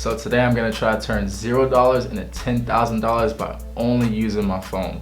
So today I'm gonna try to turn $0 into $10,000 by only using my phone.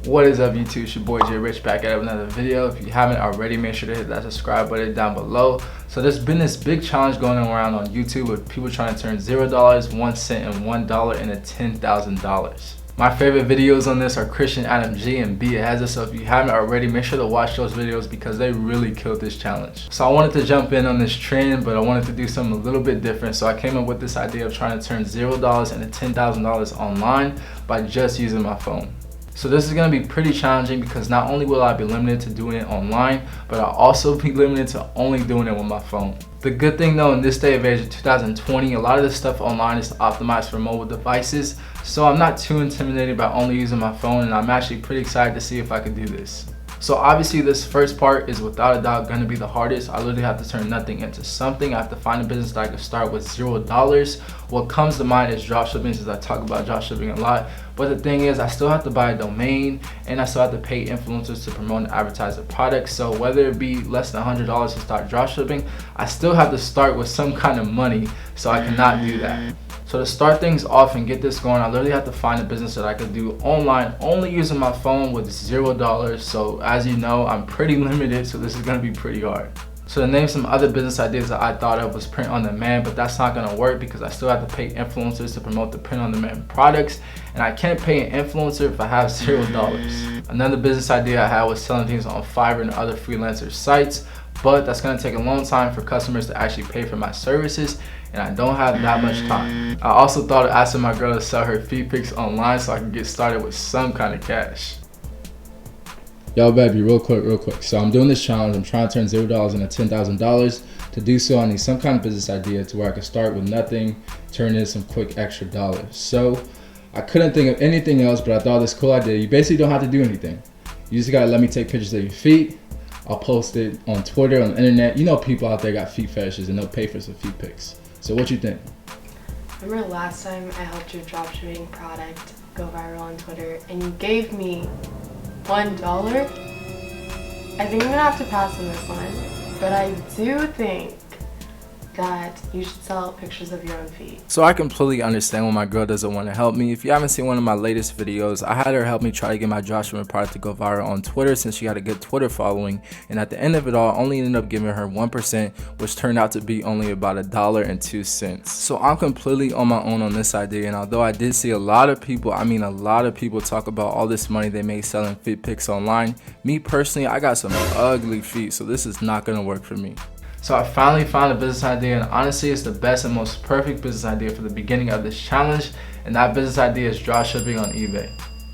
What is up YouTube, it's your boy Jay Rich back at another video. If you haven't already, make sure to hit that subscribe button down below. So there's been this big challenge going around on YouTube with people trying to turn $0, 1 cent, and $1 into $10,000. My favorite videos on this are Christian Adam G and B It Has It, so if you haven't already, make sure to watch those videos because they really killed this challenge. So I wanted to jump in on this trend, but I wanted to do something a little bit different, so I came up with this idea of trying to turn $0 into $10,000 online by just using my phone. So this is going to be pretty challenging because not only will I be limited to doing it online, but I'll also be limited to only doing it with my phone. The good thing though, in this day of age of 2020, a lot of this stuff online is optimized for mobile devices, so I'm not too intimidated by only using my phone, and I'm actually pretty excited to see if I could do this. So obviously this first part is without a doubt going to be the hardest. I literally have to turn nothing into something. I have to find a business that I can start with $0. What comes to mind is dropshipping, since I talk about dropshipping a lot. But the thing is, I still have to buy a domain and I still have to pay influencers to promote and advertise the product. So whether it be less than $100 to start dropshipping, I still have to start with some kind of money, so I cannot do that. So to start things off and get this going, I literally have to find a business that I could do online only using my phone with $0. So as you know, I'm pretty limited, so this is going to be pretty hard. So to name some other business ideas that I thought of was print on demand, but that's not going to work because I still have to pay influencers to promote the print on demand products, and I can't pay an influencer if I have $0. Another business idea I had was selling things on Fiverr and other freelancer sites, but that's going to take a long time for customers to actually pay for my services, and I don't have that much time. I also thought of asking my girl to sell her feet pics online so I can get started with some kind of cash. Yo baby, real quick. So I'm doing this challenge. I'm trying to turn $0 into $10,000. To do so, I need some kind of business idea to where I can start with nothing, turn in some quick extra dollars. So I couldn't think of anything else, but I thought this cool idea. You basically don't have to do anything. You just gotta let me take pictures of your feet. I'll post it on Twitter, on the internet. You know, people out there got feet fetishes and they'll pay for some feet pics. So what you think? Remember last time I helped your dropshipping product go viral on Twitter and you gave me $1? I think I'm gonna have to pass on this one, but I do think that you should sell pictures of your own feet. So I completely understand when my girl doesn't want to help me. If you haven't seen one of my latest videos, I had her help me try to get my dropshipping product to go viral on Twitter since she had a good Twitter following, and at the end of it all, I only ended up giving her 1%, which turned out to be only about $1.02. So I'm completely on my own on this idea, and although I did see a lot of people talk about all this money they make selling feet pics online, me personally, I got some ugly feet, so this is not gonna work for me. So I finally found a business idea, and honestly it's the best and most perfect business idea for the beginning of this challenge, and that business idea is dropshipping on eBay.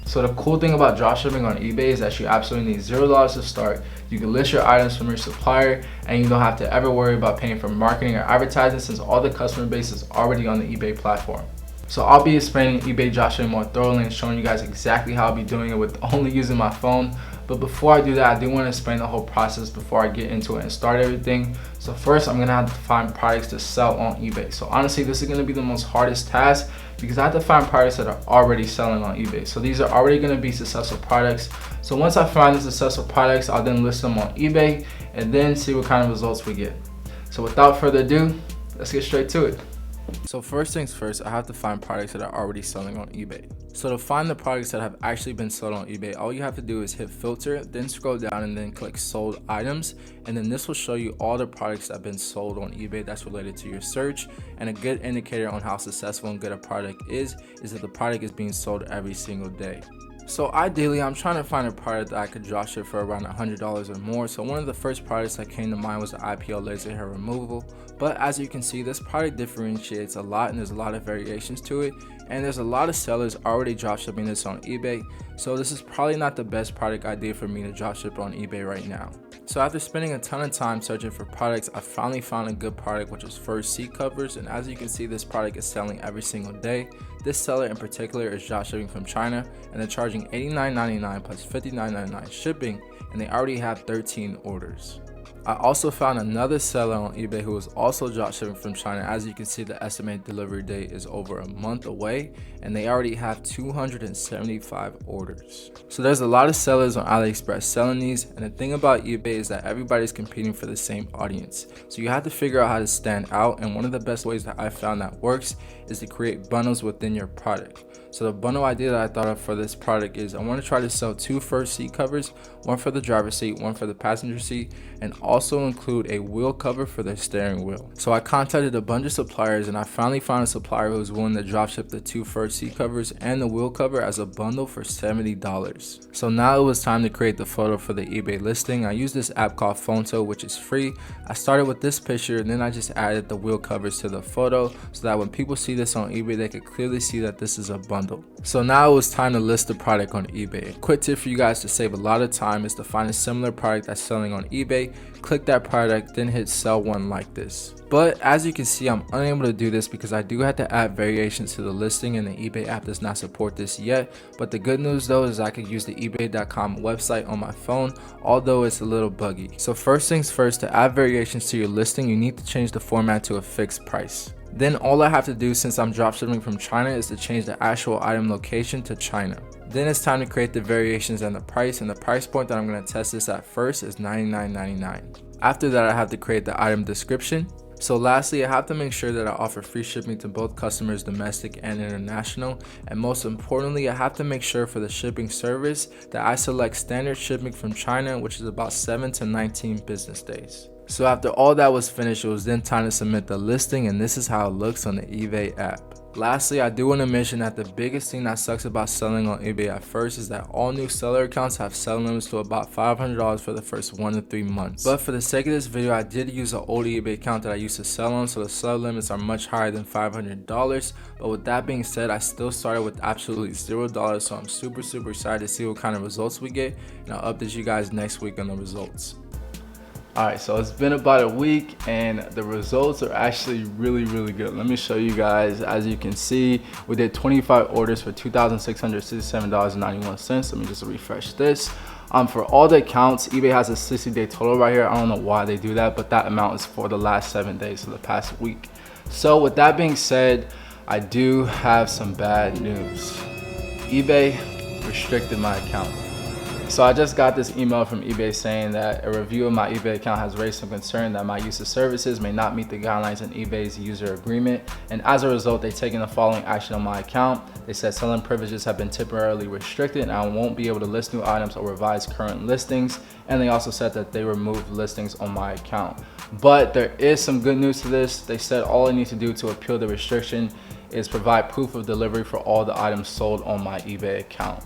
So the cool thing about dropshipping on eBay is that you absolutely need $0 to start. You can list your items from your supplier, and you don't have to ever worry about paying for marketing or advertising since all the customer base is already on the eBay platform. So I'll be explaining eBay dropshipping more thoroughly and showing you guys exactly how I'll be doing it with only using my phone. But before I do that, I do want to explain the whole process before I get into it and start everything. So first, I'm going to have to find products to sell on eBay. So honestly, this is going to be the most hardest task because I have to find products that are already selling on eBay. So these are already going to be successful products. So once I find the successful products, I'll then list them on eBay and then see what kind of results we get. So without further ado, let's get straight to it. So first things first, I have to find products that are already selling on eBay. So to find the products that have actually been sold on eBay, all you have to do is hit filter, then scroll down and then click sold items, and then this will show you all the products that have been sold on eBay that's related to your search. And a good indicator on how successful and good a product is that the product is being sold every single day. So ideally, I'm trying to find a product that I could dropship for around $100 or more. So one of the first products that came to mind was the IPL laser hair removal. But as you can see, this product differentiates a lot and there's a lot of variations to it. And there's a lot of sellers already dropshipping this on eBay. So this is probably not the best product idea for me to dropship on eBay right now. So after spending a ton of time searching for products, I finally found a good product, which is Fur seat covers. And as you can see, this product is selling every single day. This seller in particular is dropshipping from China, and they're charging $89.99 plus $59.99 shipping, and they already have 13 orders. I also found another seller on eBay who was also dropshipping from China. As you can see, the estimated delivery date is over a month away and they already have 275 orders. So there's a lot of sellers on AliExpress selling these, and the thing about eBay is that everybody's competing for the same audience. So you have to figure out how to stand out, and one of the best ways that I found that works is to create bundles within your product. So the bundle idea that I thought of for this product is I want to try to sell 2 first seat covers, one for the driver's seat, one for the passenger seat, and also include a wheel cover for the steering wheel. So I contacted a bunch of suppliers and I finally found a supplier who was willing to dropship the 2 first seat covers and the wheel cover as a bundle for $70. So now it was time to create the photo for the eBay listing. I used this app called Phonto, which is free. I started with this picture and then I just added the wheel covers to the photo so that when people see this on eBay, they could clearly see that this is a bundle. So now it was time to list the product on eBay. A quick tip for you guys to save a lot of time is to find a similar product that's selling on eBay, click that product, then hit sell one like this. But as you can see, I'm unable to do this because I do have to add variations to the listing and the eBay app does not support this yet. But the good news though is I could use the ebay.com website on my phone, although it's a little buggy. So first things first, to add variations to your listing, you need to change the format to a fixed price. Then all I have to do, since I'm dropshipping from China, is to change the actual item location to China. Then it's time to create the variations and the price, and the price point that I'm going to test this at first is $99.99. After that, I have to create the item description. So lastly, I have to make sure that I offer free shipping to both customers, domestic and international. And most importantly, I have to make sure for the shipping service that I select standard shipping from China, which is about 7 to 19 business days. So after all that was finished, it was then time to submit the listing, and this is how it looks on the eBay app. Lastly, I do want to mention that the biggest thing that sucks about selling on eBay at first is that all new seller accounts have sell limits to about $500 for the first 1 to 3 months. But for the sake of this video, I did use an old eBay account that I used to sell on, so the sell limits are much higher than $500. But with that being said, I still started with absolutely $0, so I'm super excited to see what kind of results we get, and I'll update you guys next week on the results. Alright, so it's been about a week and the results are actually really good. Let me show you guys. As you can see, we did 25 orders for $2,667.91. Let me just refresh this. For all the accounts, eBay has a 60-day total right here. I don't know why they do that, but that amount is for the last 7 days, so the past week. So with that being said, I do have some bad news. eBay restricted my account. So I just got this email from eBay saying that a review of my eBay account has raised some concern that my use of services may not meet the guidelines in eBay's user agreement, and as a result, they've taken the following action on my account. They said selling privileges have been temporarily restricted and I won't be able to list new items or revise current listings, and they also said that they removed listings on my account. But there is some good news to this. They said all I need to do to appeal the restriction is provide proof of delivery for all the items sold on my eBay account.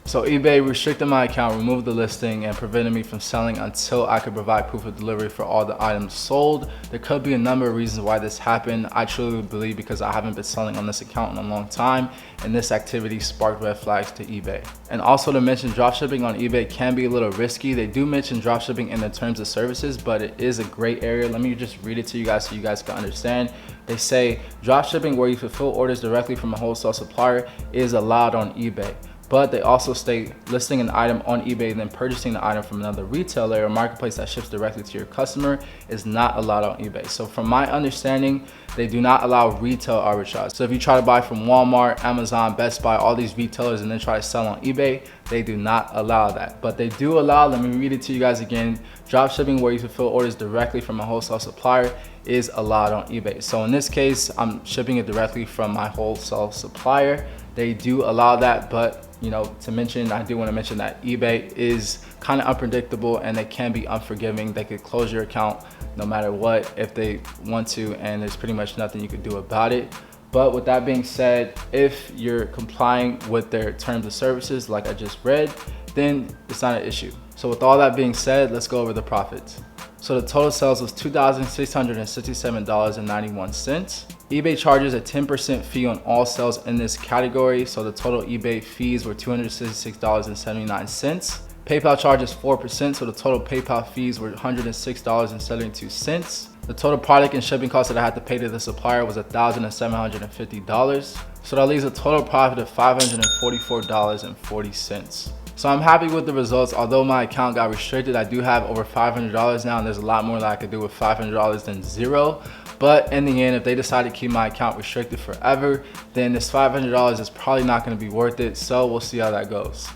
So eBay restricted my account, removed the listing, and prevented me from selling until I could provide proof of delivery for all the items sold. There could be a number of reasons why this happened. I truly believe because I haven't been selling on this account in a long time, and this activity sparked red flags to eBay. And also to mention, dropshipping on eBay can be a little risky. They do mention dropshipping in the terms of services, but it is a gray area. Let me just read it to you guys so you guys can understand. They say dropshipping, where you fulfill orders directly from a wholesale supplier, is allowed on eBay. But they also state listing an item on eBay and then purchasing the item from another retailer or marketplace that ships directly to your customer is not allowed on eBay. So from my understanding, they do not allow retail arbitrage. So if you try to buy from Walmart, Amazon, Best Buy, all these retailers and then try to sell on eBay, they do not allow that. But they do allow, let me read it to you guys again, dropshipping where you fulfill orders directly from a wholesale supplier is allowed on eBay. So in this case, I'm shipping it directly from my wholesale supplier. They do allow that, but I do want to mention that eBay is kind of unpredictable and they can be unforgiving. They could close your account no matter what if they want to, and there's pretty much nothing you could do about it. But with that being said, if you're complying with their terms of services like I just read, then it's not an issue. So with all that being said, let's go over the profits. So the total sales was $2,667.91. eBay charges a 10% fee on all sales in this category. So the total eBay fees were $266.79. PayPal charges 4%, so the total PayPal fees were $106.72. The total product and shipping costs that I had to pay to the supplier was $1,750. So that leaves a total profit of $544.40. So I'm happy with the results. Although my account got restricted, I do have over $500 now, and there's a lot more that I could do with $500 than zero. But in the end, if they decide to keep my account restricted forever, then this $500 is probably not going to be worth it. So we'll see how that goes.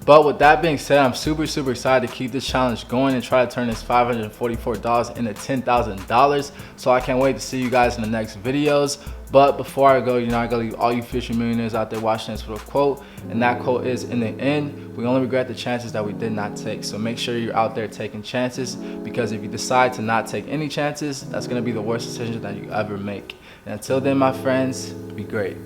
But with that being said, I'm super excited to keep this challenge going and try to turn this $544 into $10,000. So I can't wait to see you guys in the next videos. But before I go, I gotta leave all you future millionaires out there watching this with a quote. And that quote is, in the end, we only regret the chances that we did not take. So make sure you're out there taking chances, because if you decide to not take any chances, that's gonna be the worst decision that you ever make. And until then, my friends, be great.